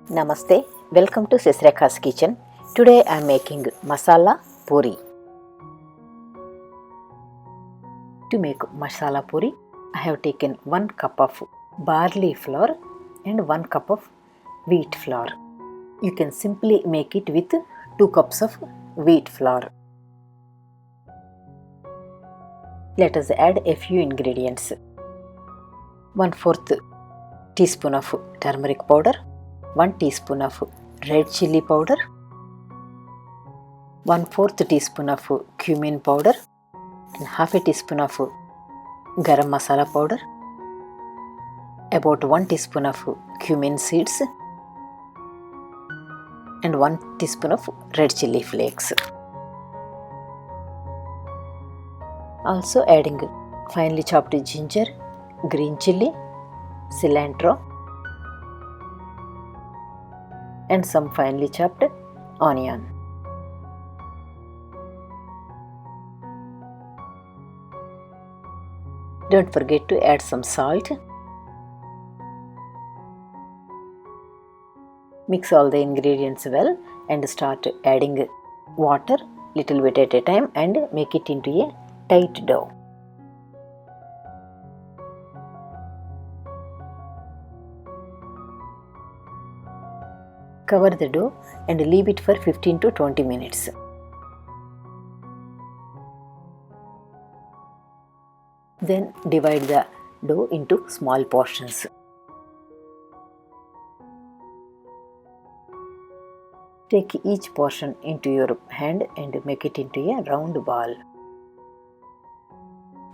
Namaste, welcome to Sisrekha's kitchen. Today I am making masala puri. To make masala puri, I have taken 1 cup of barley flour and 1 cup of wheat flour. You can simply make it with 2 cups of wheat flour. Let us add a few ingredients. 1/4 teaspoon of turmeric powder, 1 teaspoon of red chilli powder, 1/4 teaspoon of cumin powder, and half a teaspoon of garam masala powder, about 1 teaspoon of cumin seeds, and 1 teaspoon of red chilli flakes. Also adding finely chopped ginger, green chilli, cilantro, and some finely chopped onion. Don't forget to add some salt. Mix all the ingredients well and start adding water little bit at a time and make it into a tight dough. Cover the dough and leave it for 15 to 20 minutes. Then divide the dough into small portions. Take each portion into your hand and make it into a round ball.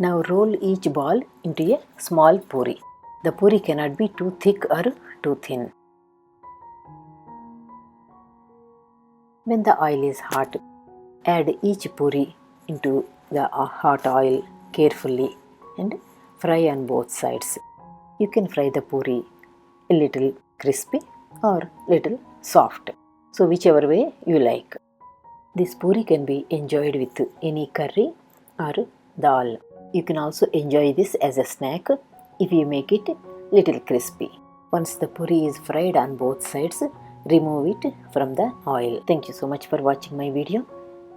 Now roll each ball into a small puri. The puri cannot be too thick or too thin. When the oil is hot, add each puri into the hot oil carefully and fry on both sides. You can fry the puri a little crispy or little soft. So whichever way you like. This puri can be enjoyed with any curry or dal. You can also enjoy this as a snack if you make it little crispy. Once the puri is fried on both sides, remove it from the oil. Thank you so much for watching my video.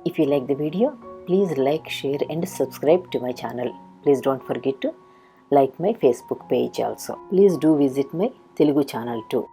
If you like the video, please like, share and subscribe to my channel. Please don't forget to like my Facebook page also. Please do visit my Telugu channel too.